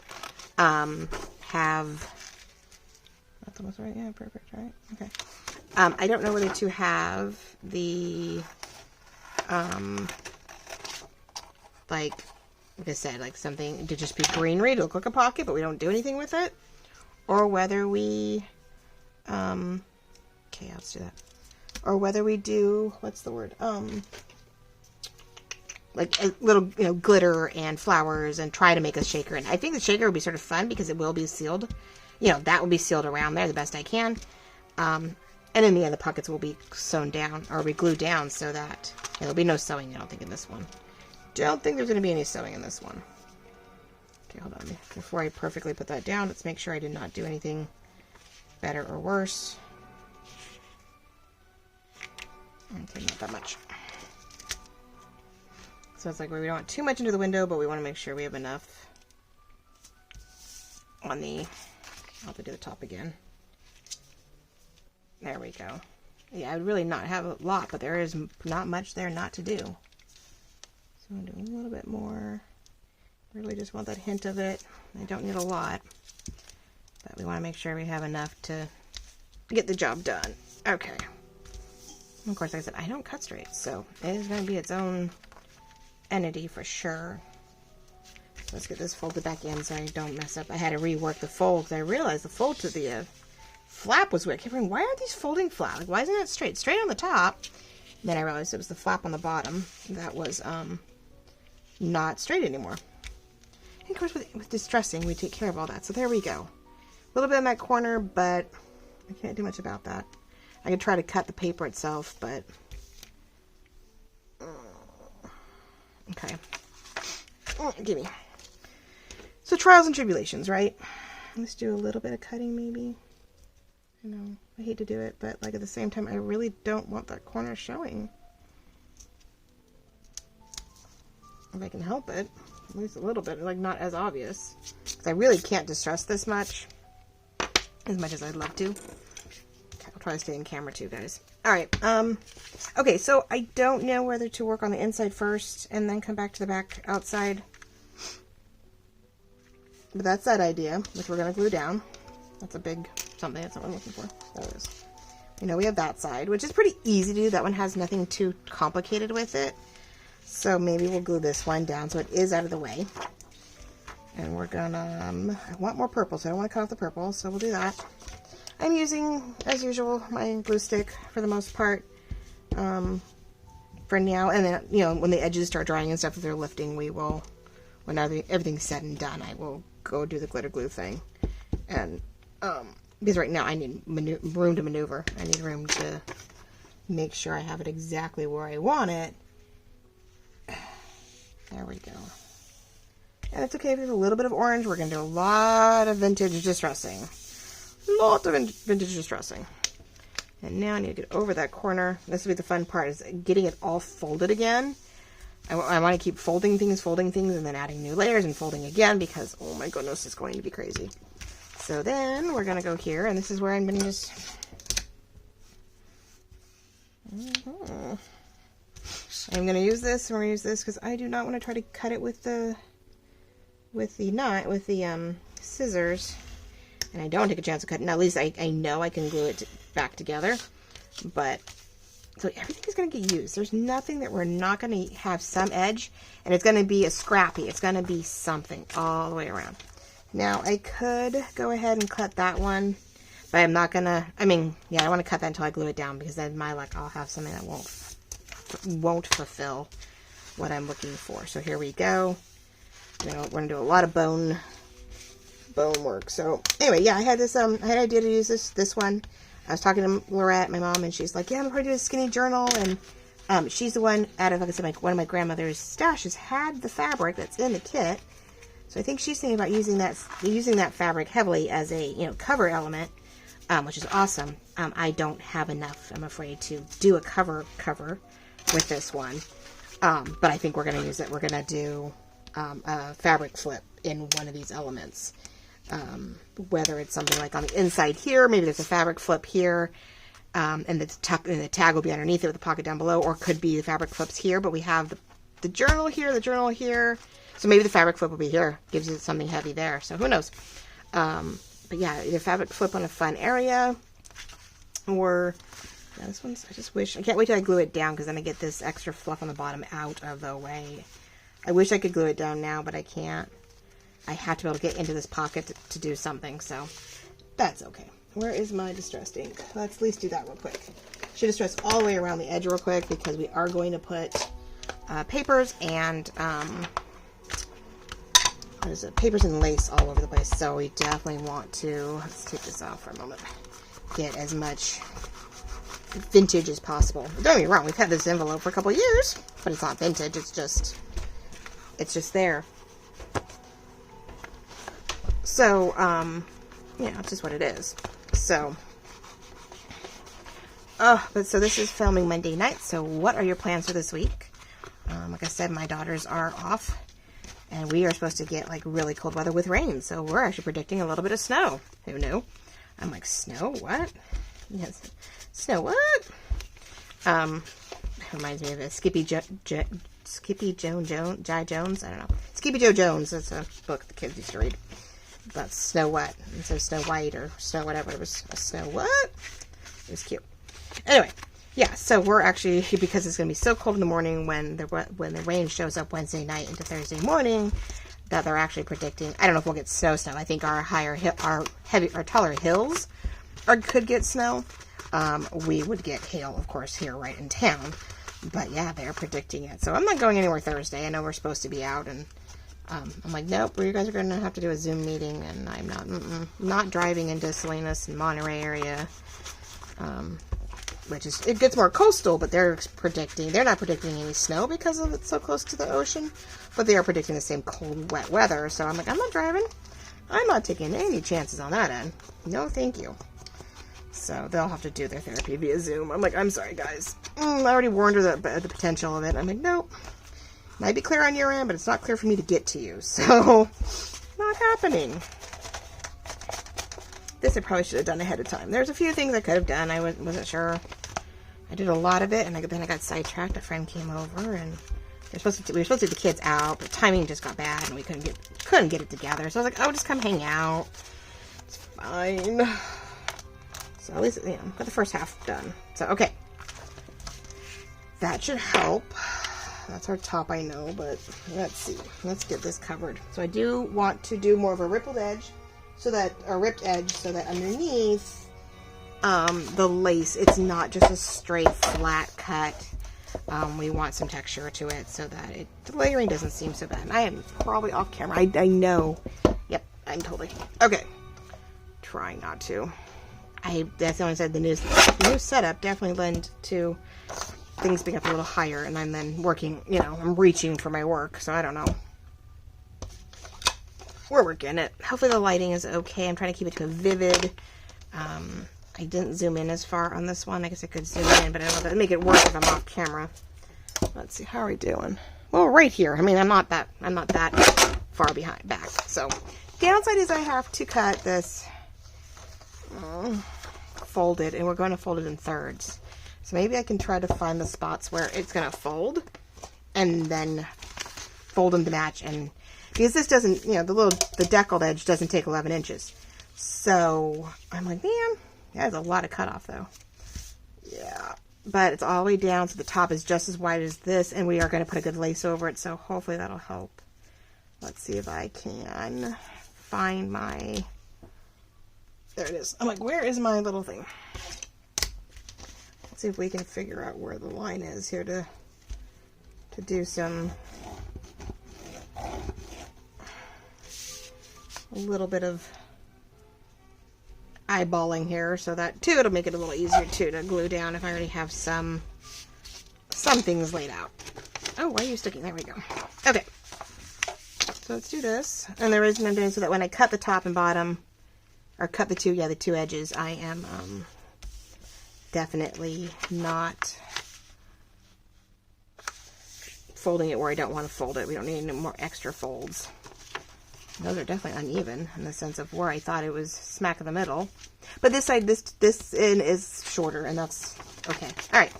That's almost right. Yeah, perfect, right? Okay. I don't know whether to have the, like I said, like something to just be greenery to look like a pocket, but we don't do anything with it. Or whether we, okay, let's do that. Or whether we do, what's the word? Like a little, glitter and flowers and try to make a shaker. And I think the shaker would be sort of fun because it will be sealed. That will be sealed around there the best I can. And in the end, the pockets will be sewn down or be glued down so that there'll be no sewing, I don't think, in this one. Don't think there's going to be any sewing in this one. Okay, hold on. Before I perfectly put that down, let's make sure I did not do anything better or worse. Okay, not that much. So it's like we don't want too much into the window, but we want to make sure we have enough on the, I'll have to do the top again. There we go. Yeah, I would really not have a lot, but there is not much there not to do. So I'm going to do a little bit more. Really just want that hint of it. I don't need a lot, but we want to make sure we have enough to get the job done. Okay. Of course, like I said, I don't cut straight, so it is going to be its own entity for sure. So let's get this folded back in so I don't mess up. I had to rework the fold because I realized the fold to the flap was weird. I kept thinking, why aren't these folding flat? Like, why isn't it straight? Straight on the top. And then I realized it was the flap on the bottom that was not straight anymore. And of course, with distressing, we take care of all that. So there we go. A little bit in that corner, but I can't do much about that. I could try to cut the paper itself, but okay. Gimme. So trials and tribulations, right? Let's do a little bit of cutting, maybe. I know I hate to do it, but like at the same time, I really don't want that corner showing. If I can help it, at least a little bit, like not as obvious, because I really can't distress this much as I'd love to. I'll try to stay in camera too, guys. All right. Okay, so I don't know whether to work on the inside first and then come back to the back outside. But that's that idea, which we're going to glue down. That's a big something. That's what I'm looking for. There it is. We have that side, which is pretty easy to do. That one has nothing too complicated with it. So maybe we'll glue this one down so it is out of the way. And we're gonna, I want more purple, so I don't want to cut off the purple, so we'll do that. I'm using, as usual, my glue stick for the most part for now. And then, when the edges start drying and stuff, if they're lifting, we will, when everything's said and done, I will go do the glitter glue thing. And, because right now I need room to maneuver. I need room to make sure I have it exactly where I want it. There we go. And it's okay if there's a little bit of orange. We're going to do a lot of vintage distressing. Lots of vintage distressing. And now I need to get over that corner. This will be the fun part, is getting it all folded again. I want to keep folding things, and then adding new layers and folding again because, oh my goodness, it's going to be crazy. So then we're going to go here, and this is where I'm going to just... I'm going to use this, and we're going to use this because I do not want to try to cut it with the scissors. And I don't take a chance of cutting. Now, at least I know I can glue it back together. But, so everything is going to get used. There's nothing that we're not going to have some edge. And it's going to be a scrappy. It's going to be something all the way around. Now, I could go ahead and cut that one. But I'm not going to, I don't want to cut that until I glue it down. Because then I'll have something that won't fulfill what I'm looking for. So here we go. We're going to do a lot of bone work. So anyway, yeah, I had this, I had an idea to use this one. I was talking to Lorette, my mom, and she's like, yeah, I'm going to do a skinny journal, and She's the one out of, like I said, one of my grandmother's stashes had the fabric that's in the kit. So I think she's thinking about using that fabric heavily as a, you know, cover element, which is awesome. I don't have enough, I'm afraid, to do a cover with this one. But I think we're going to use it. We're going to do a fabric flip in one of these elements. Whether it's something like on the inside here, maybe there's a fabric flip here, and the tag will be underneath it with the pocket down below, or could be the fabric flips here, but we have the journal here, so maybe the fabric flip will be here, gives you something heavy there, so who knows. But yeah, either fabric flip on a fun area, or yeah, this one's, I can't wait till I glue it down, because then I get this extra fluff on the bottom out of the way. I wish I could glue it down now, but I can't. I have to be able to get into this pocket to do something, so that's okay. Where is my distressed ink? Let's at least do that real quick. Should distress all the way around the edge real quick, because we are going to put papers and what is it? Papers and lace all over the place. So we definitely want to, let's take this off for a moment, get as much vintage as possible. Don't get me wrong, we've had this envelope for a couple of years, but it's not vintage. It's just there. So, yeah, it's just what it is. So, so this is filming Monday night. So what are your plans for this week? Like I said, my daughters are off, and we are supposed to get like really cold weather with rain. So we're actually predicting a little bit of snow. Who knew? I'm like, snow? What? Yes, snow? What? Reminds me of a Skippy Joe Jones. I don't know. Skippy Joe Jones. That's a book the kids used to read about Snow What, instead of Snow White or Snow whatever. It was a Snow What? It was cute. Anyway, yeah, so we're actually, because it's going to be so cold in the morning when the rain shows up Wednesday night into Thursday morning, that they're actually predicting, I don't know if we'll get snow. I think our taller hills could get snow. We would get hail, of course, here right in town. But yeah, they're predicting it. So I'm not going anywhere Thursday. I know we're supposed to be out, and I'm like, nope, you guys are going to have to do a Zoom meeting, and I'm not driving into Salinas and Monterey area, which is, it gets more coastal, but they're not predicting any snow because of it's so close to the ocean, but they are predicting the same cold, wet weather. So I'm like, I'm not driving. I'm not taking any chances on that end. No, thank you. So they'll have to do their therapy via Zoom. I'm like, I'm sorry, guys. I already warned her the potential of it. I'm like, nope. Might be clear on your end, but it's not clear for me to get to you. So, not happening. This I probably should have done ahead of time. There's a few things I could have done. I wasn't sure. I did a lot of it, and then I got sidetracked. A friend came over, and we were supposed to get the kids out, but timing just got bad, and we couldn't get it together. So I was like, oh, just come hang out. It's fine. So at least, got the first half done. So, okay. That should help. That's our top, I know, but let's see. Let's get this covered. So I do want to do more of a ripped edge, so that underneath the lace, it's not just a straight flat cut. We want some texture to it so that the layering doesn't seem so bad. And I am probably off camera. I know. Yep, I'm totally okay. Trying not to. That's the only side. The new setup definitely lend to things being up a little higher, and I'm then working, I'm reaching for my work, so I don't know. We're working it. Hopefully the lighting is okay. I'm trying to keep it to a vivid. I didn't zoom in as far on this one. I guess I could zoom in, but I don't know if it'll make it work if I'm off camera. Let's see, how are we doing? Well, right here. I mean, I'm not that far back. So, downside is I have to cut this folded, and we're going to fold it in thirds. So maybe I can try to find the spots where it's going to fold, and then fold them to match. And because this doesn't, the deckled edge doesn't take 11 inches. So I'm like, man, that's a lot of cutoff though. Yeah, but it's all the way down, so the top is just as wide as this, and we are going to put a good lace over it. So hopefully that'll help. Let's see if I can find my. There it is. I'm like, where is my little thing? Let's see if we can figure out where the line is here to do some a little bit of eyeballing here, so that too it'll make it a little easier too to glue down if I already have some some things laid out. Oh, why are you sticking? There we go. Okay. So let's do this. And the reason I'm doing so that when I cut the top and bottom, or cut the two edges, I am definitely not folding it where I don't want to fold it. We don't need any more extra folds. Those are definitely uneven in the sense of where I thought it was smack in the middle. But this side, this end is shorter, and that's okay. All right.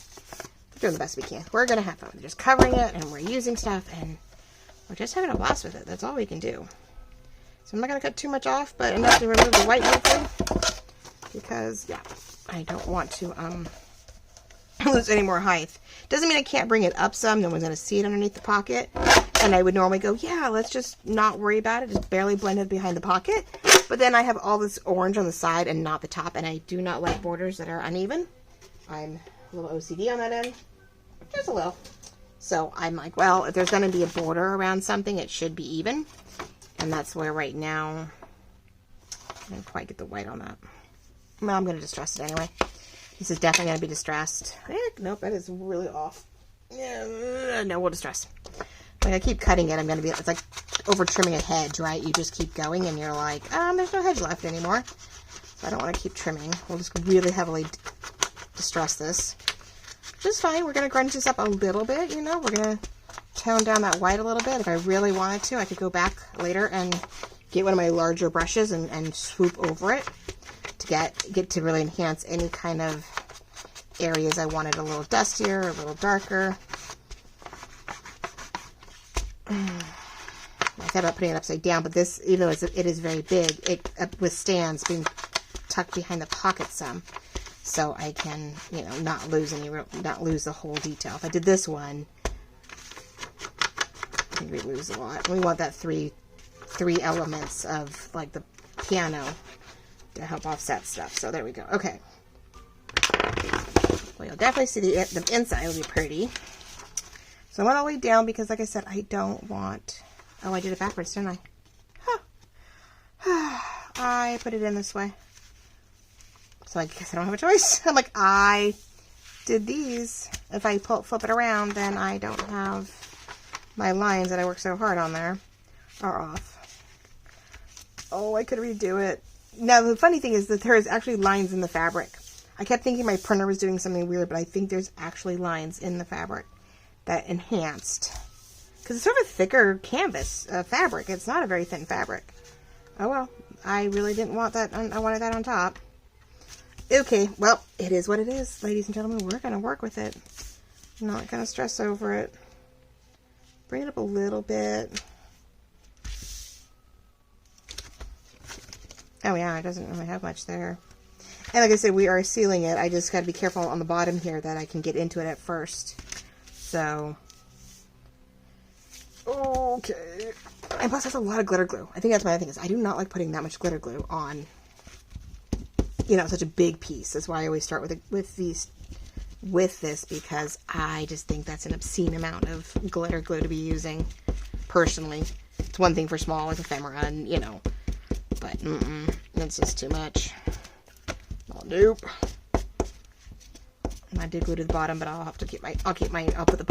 We're doing the best we can. We're going to have fun. We're just covering it, and we're using stuff, and we're just having a blast with it. That's all we can do. So I'm not going to cut too much off, but enough to remove the white liquid, because, yeah, I don't want to lose any more height. Doesn't mean I can't bring it up some. No one's going to see it underneath the pocket. And I would normally go, yeah, let's just not worry about it. Just barely blend it behind the pocket. But then I have all this orange on the side and not the top. And I do not like borders that are uneven. I'm a little OCD on that end. Just a little. So I'm like, well, if there's going to be a border around something, it should be even. And that's where right now, I didn't quite get the white on that. Well, I'm going to distress it anyway. This is definitely going to be distressed. Nope, that is really off. Yeah, no, we'll distress. When I keep cutting it, I'm going to be, it's like over trimming a hedge, right? You just keep going and you're like, there's no hedge left anymore. So I don't want to keep trimming. We'll just really heavily distress this. Which is fine. We're going to grunge this up a little bit, you know. We're going to tone down that white a little bit. If I really wanted to, I could go back later and get one of my larger brushes and swoop over it to get to really enhance any kind of areas I wanted a little dustier, a little darker. I thought about putting it upside down, but this, even though it is very big, it withstands being tucked behind the pocket some, so I can, you know, not lose the whole detail. If I did this one, I think we lose a lot. We want that three elements of like the piano to help offset stuff. So there we go. Okay. Well, you'll definitely see the inside will be pretty. So I went all the way down because, like I said, I don't want... Oh, I did it backwards, didn't I? Huh. I put it in this way. So I guess I don't have a choice. I'm like, I did these. If I flip it around, then I don't have my lines that I worked so hard on there are off. Oh, I could redo it. Now, the funny thing is that there is actually lines in the fabric. I kept thinking my printer was doing something weird, but I think there's actually lines in the fabric that enhanced, because it's sort of a thicker canvas fabric. It's not a very thin fabric. Oh well, I really didn't want that. I wanted that on top. Okay, well, it is what it is, ladies and gentlemen. We're going to work with it. I'm not going to stress over it. Bring it up a little bit. Oh yeah, it doesn't really have much there. And like I said, we are sealing it. I just got to be careful on the bottom here that I can get into it at first. So, okay. And plus, there's a lot of glitter glue. I think that's my other thing is I do not like putting that much glitter glue on, you know, such a big piece. That's why I always start with this, because I just think that's an obscene amount of glitter glue to be using. Personally, it's one thing for small like ephemera, and you know, but that's just too much. Oh, nope. And I did glue to the bottom, but I'll have to I'll put the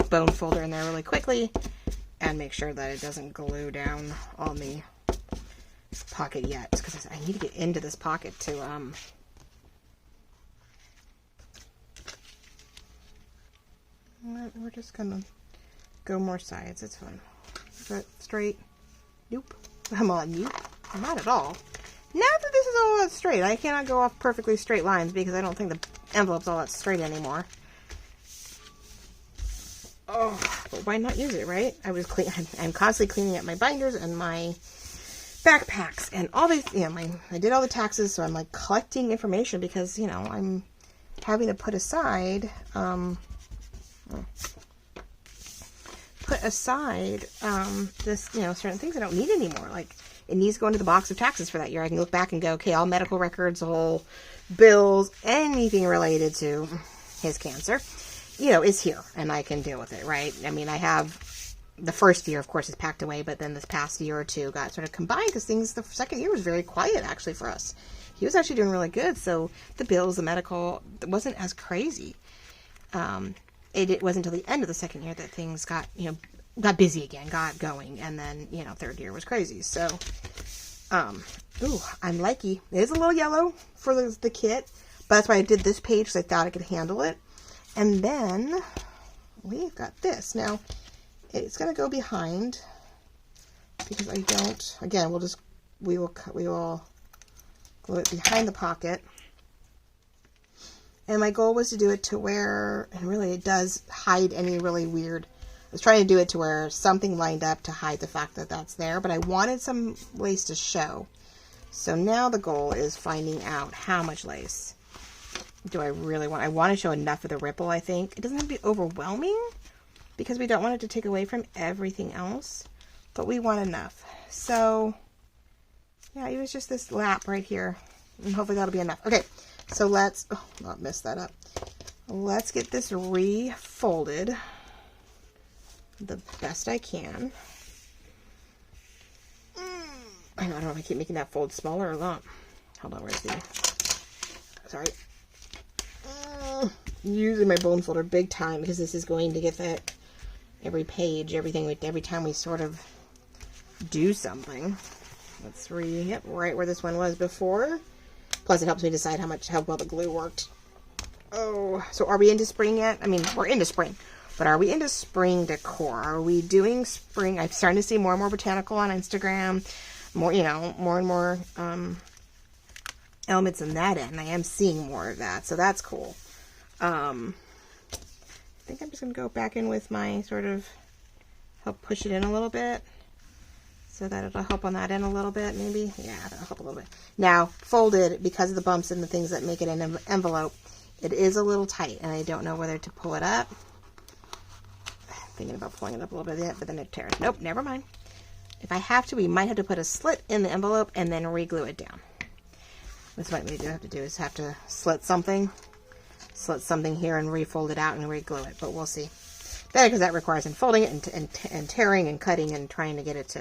bone folder in there really quickly and make sure that it doesn't glue down on the pocket yet, because I need to get into this pocket to we're just gonna go more sides. It's fine. Is that straight? Nope. Come on, nope. Not at all. Now that this is all that straight, I cannot go off perfectly straight lines because I don't think the envelope's all that straight anymore. Oh, but why not use it, right? I'm constantly cleaning up my binders and my backpacks and all these, you know, I did all the taxes, so I'm like collecting information because, you know, I'm having to put aside, this, you know, certain things I don't need anymore. Like, it needs to go into the box of taxes for that year. I can look back and go, okay, all medical records, all bills, anything related to his cancer, you know, is here, and I can deal with it, right? I mean, I have, the first year, of course, is packed away, but then this past year or two got sort of combined because the second year was very quiet, actually, for us. He was actually doing really good, so the bills, the medical, it wasn't as crazy. it wasn't until the end of the second year that things got, got busy again, got going. And then, third year was crazy. So, ooh, I'm likey. It is a little yellow for the kit, but that's why I did this page, because I thought I could handle it. And then we've got this. Now, it's going to go behind, because I don't, again, we will glue it behind the pocket. And my goal was to do it to where, and really it does hide any really weird, I was trying to do it to where something lined up to hide the fact that that's there, but I wanted some lace to show. So now the goal is finding out how much lace do I really want. I want to show enough of the ripple, I think. It doesn't have to be overwhelming, because we don't want it to take away from everything else, but we want enough. So yeah, it was just this lap right here, and hopefully that'll be enough. Okay, so let's, oh, not mess that up. Let's get this refolded the best I can. I don't know if I keep making that fold smaller or not. Hold on, where's the, sorry. Using my bone folder big time, because this is going to get that every page, everything, every time we sort of do something. Let's yep, right where this one was before. Plus it helps me decide how well the glue worked. Oh, so are we into spring yet? I mean, we're into spring, but are we into spring decor? Are we doing spring? I'm starting to see more and more Botanical on Instagram, more, more and more elements in that end. I am seeing more of that, so that's cool. I think I'm just going to go back in with my sort of help push it in a little bit, so that it'll help on that end a little bit, maybe. Yeah, that'll help a little bit. Now, folded, because of the bumps and the things that make it an envelope, it is a little tight, and I don't know whether to pull it up. I'm thinking about pulling it up a little bit, but then it tears. Nope, never mind. If I have to, we might have to put a slit in the envelope and then re-glue it down. That's what we do have to do, is have to slit something here and refold it out and re-glue it, but we'll see. Better, because that requires unfolding it and tearing and cutting and trying to get it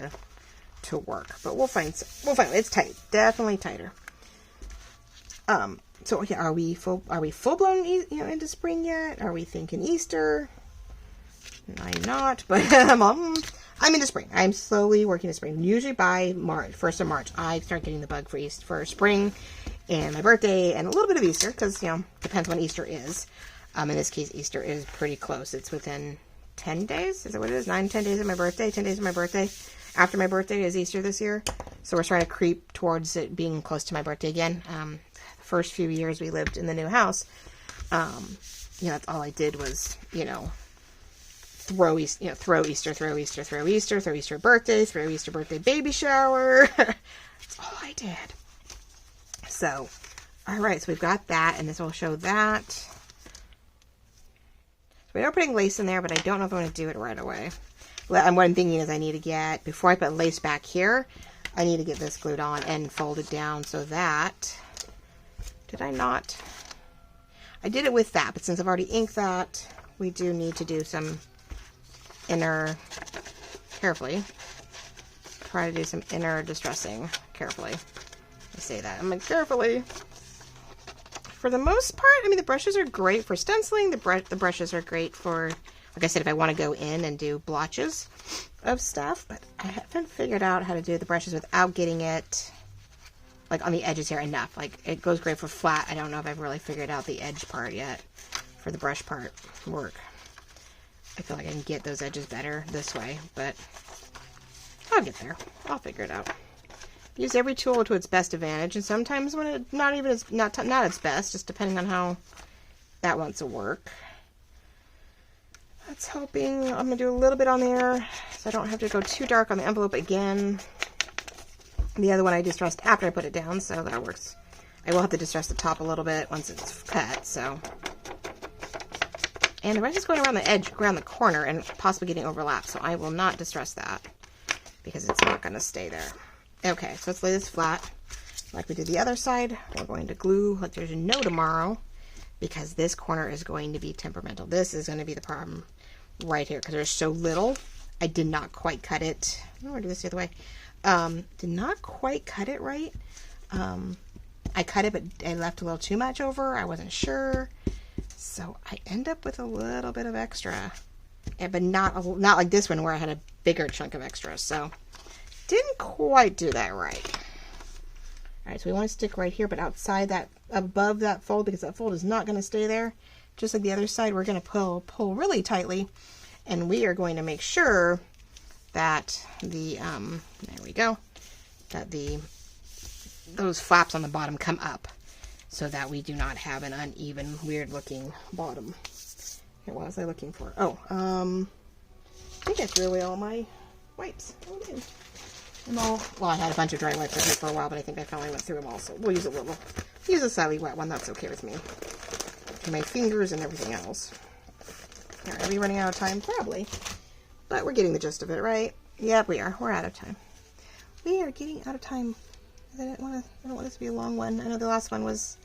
to work. But we'll find. It's tight, definitely tighter. So yeah, are we full blown into spring yet? Are we thinking Easter? I'm not, but I'm into spring. I'm slowly working to spring. Usually by March, 1st of March, I start getting the bug for spring and my birthday and a little bit of Easter, because depends when Easter is. In this case, Easter is pretty close. It's within 10 days. Is that what it is? 9, 10 days of my birthday. 10 days of my birthday. After my birthday is Easter this year. So we're trying to creep towards it being close to my birthday again. The first few years we lived in the new house, that's all I did was, throw Easter birthday, throw Easter birthday baby shower. That's all I did. So, all right, so we've got that, and this will show that. So we are putting lace in there, but I don't know if I'm going to do it right away. What I'm thinking is I need to get, before I put lace back here, I need to get this glued on and folded down so that, did I not? I did it with that, but since I've already inked that, we do need to do some inner, carefully, try to do some inner distressing carefully. I say that, I'm like, carefully. For the most part, I mean, the brushes are great for stenciling. The brushes are great for, like I said, if I want to go in and do blotches of stuff, but I haven't figured out how to do the brushes without getting it, like, on the edges here enough. Like, it goes great for flat. I don't know if I've really figured out the edge part yet for the brush part work. I feel like I can get those edges better this way, but I'll get there. I'll figure it out. Use every tool to its best advantage, and sometimes when it's not its best, just depending on how that wants to work. That's helping. I'm going to do a little bit on there, so I don't have to go too dark on the envelope again. The other one I distressed after I put it down, so that works. I will have to distress the top a little bit once it's cut, so. And the rest is going around the edge, around the corner, and possibly getting overlapped, so I will not distress that, because it's not going to stay there. Okay, so let's lay this flat like we did the other side. We're going to glue like there's no tomorrow, because this corner is going to be temperamental. This is going to be the problem right here, because there's so little. I did not quite cut it. I'm going to do this the other way. Did not quite cut it right. I cut it, but I left a little too much over. I wasn't sure. So I end up with a little bit of extra, but not like this one where I had a bigger chunk of extra. So didn't quite do that right. All right, so we want to stick right here, but outside that, above that fold, because that fold is not going to stay there. Just like the other side, we're going to pull really tightly, and we are going to make sure that the, there we go, that those flaps on the bottom come up so that we do not have an uneven, weird looking bottom. Okay, what was I looking for? Oh, I think I threw away all my wipes. Oh, I did. Well, I had a bunch of dry wipes here for a while, but I think I finally went through them all, so we'll use a little. Use a slightly wet one, that's okay with me. For my fingers and everything else. All right, are we running out of time? Probably. But we're getting the gist of it, right? Yep, we are. We're out of time. We are getting out of time. I don't want this to be a long one. I know the last one was,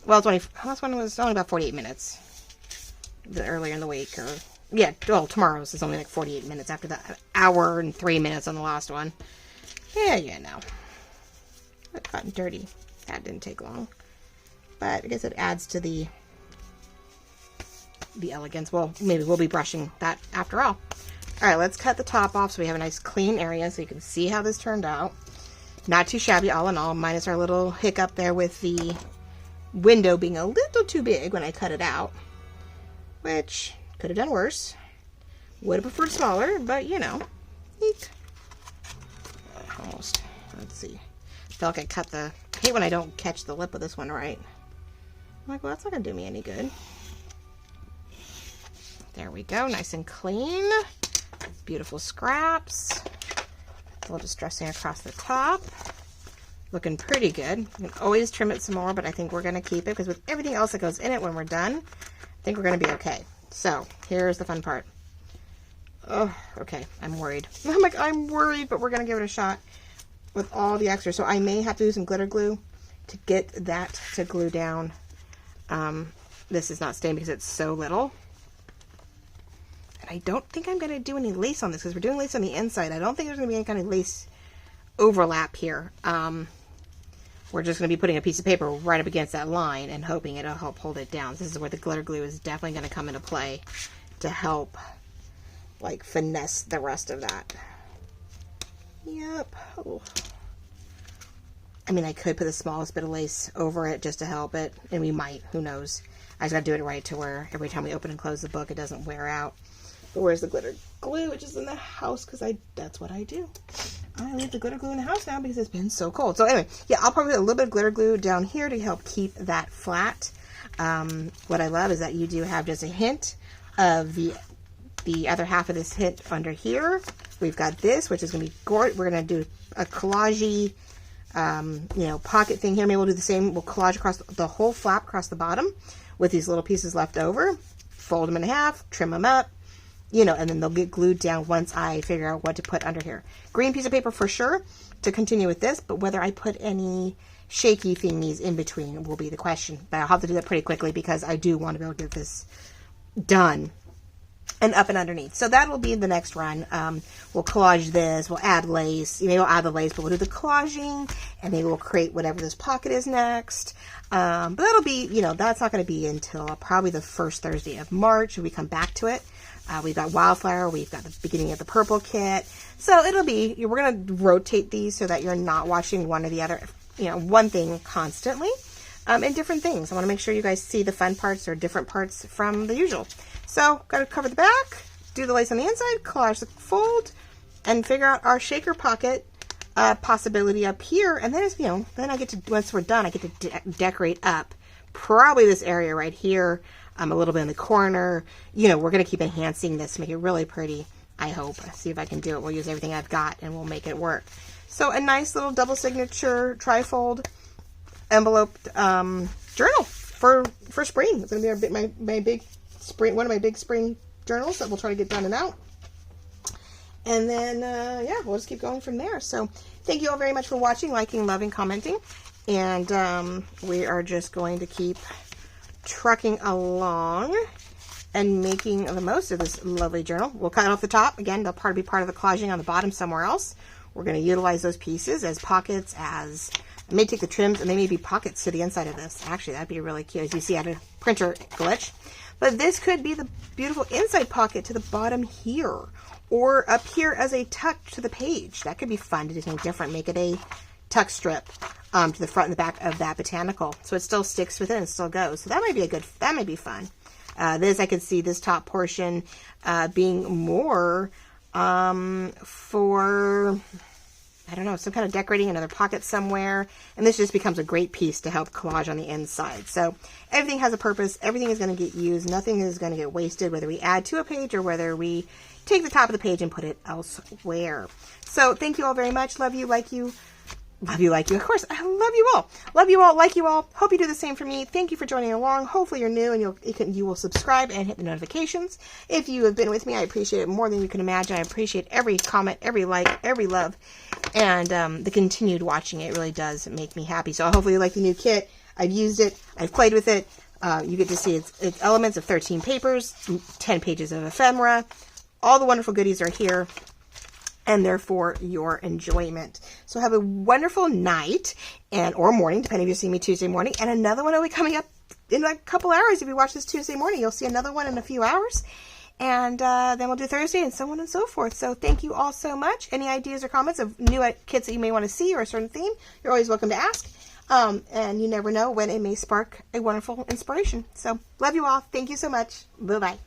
well, last one was only about 48 minutes. Earlier in the week, or yeah, well, tomorrow's is only like 48 minutes after that hour and 3 minutes on the last one. Yeah, no. It got dirty. That didn't take long. But I guess it adds to the elegance. Well, maybe we'll be brushing that after all. All right, let's cut the top off so we have a nice clean area so you can see how this turned out. Not too shabby all in all, minus our little hiccup there with the window being a little too big when I cut it out, which could have done worse. Would have preferred smaller, but you know. Eek. Almost. Let's see. I feel like I cut I hate when I don't catch the lip of this one right. I'm like, well, that's not going to do me any good. There we go. Nice and clean. Beautiful scraps. A little distressing across the top. Looking pretty good. You can always trim it some more, but I think we're going to keep it because with everything else that goes in it when we're done, I think we're going to be okay. So, here's the fun part. Oh, okay. I'm worried. I'm worried, but we're going to give it a shot with all the extra. So, I may have to use some glitter glue to get that to glue down. This is not staying because it's so little. And I don't think I'm going to do any lace on this because we're doing lace on the inside. I don't think there's going to be any kind of lace overlap here. We're just going to be putting a piece of paper right up against that line and hoping it'll help hold it down. This is where the glitter glue is definitely going to come into play to help, like, finesse the rest of that. Yep. Oh. I mean, I could put the smallest bit of lace over it just to help it, and we might. Who knows? I just got to do it right to where every time we open and close the book, it doesn't wear out. But where's the glitter glue? Which is in the house because that's what I do. I leave the glitter glue in the house now because it's been so cold. So anyway, yeah, I'll probably put a little bit of glitter glue down here to help keep that flat. What I love is that you do have just a hint of the other half of this hint under here. We've got this, which is going to be gorgeous. We're going to do a collage-y, pocket thing here. Maybe we'll do the same. We'll collage across the whole flap across the bottom with these little pieces left over. Fold them in half, trim them up. And then they'll get glued down once I figure out what to put under here. Green piece of paper for sure to continue with this, but whether I put any shaky thingies in between will be the question. But I'll have to do that pretty quickly because I do want to be able to get this done and up and underneath. So that will be the next run. We'll collage this, we'll add lace. Maybe we'll add the lace, but we'll do the collaging, and maybe we'll create whatever this pocket is next. But that'll be, that's not going to be until probably the first Thursday of March when we come back to it. We've got Wildflower, we've got the beginning of the purple kit. So it'll be, we're going to rotate these so that you're not watching one or the other, one thing constantly, and different things. I want to make sure you guys see the fun parts or different parts from the usual. So, got to cover the back, do the lace on the inside, collage the fold, and figure out our shaker pocket possibility up here. And then, then I get to, once we're done, I get to decorate up probably this area right here. A little bit in the corner. We're going to keep enhancing this to make it really pretty, I hope. See if I can do it. We'll use everything I've got and we'll make it work. So a nice little double signature trifold enveloped journal for spring. It's going to be my big spring, one of my big spring journals that we'll try to get done and out. And then, we'll just keep going from there. So thank you all very much for watching, liking, loving, commenting. And we are just going to keep trucking along and making the most of this lovely journal. We'll cut it off the top. Again, they'll probably be part of the collaging on the bottom somewhere else. We're going to utilize those pieces as pockets, as I may take the trims and they may be pockets to the inside of this. Actually, that'd be really cute. As you see, I had a printer glitch. But this could be the beautiful inside pocket to the bottom here, or up here as a tuck to the page. That could be fun to do something different. Make it a tuck strip to the front and the back of that Botanical, so it still sticks within and still goes. So that might be that might be fun. This, I could see this top portion being more for, I don't know, some kind of decorating another pocket somewhere. And this just becomes a great piece to help collage on the inside. So everything has a purpose. Everything is going to get used. Nothing is going to get wasted, whether we add to a page or whether we take the top of the page and put it elsewhere. So thank you all very much. Love you, like you. Love you, like you. Of course, I love you all. Love you all, like you all. Hope you do the same for me. Thank you for joining along. Hopefully you're new and you will subscribe and hit the notifications. If you have been with me, I appreciate it more than you can imagine. I appreciate every comment, every like, every love, and the continued watching. It really does make me happy. So hopefully you like the new kit. I've used it. I've played with it. You get to see its elements of 13 papers, 10 pages of ephemera. All the wonderful goodies are here, and they're for your enjoyment. So have a wonderful night or morning, depending if you're seeing me Tuesday morning. And another one will be coming up in a couple hours. If you watch this Tuesday morning, you'll see another one in a few hours. And then we'll do Thursday and so on and so forth. So thank you all so much. Any ideas or comments of new kits that you may want to see or a certain theme, you're always welcome to ask. And you never know when it may spark a wonderful inspiration. So love you all. Thank you so much. Bye-bye.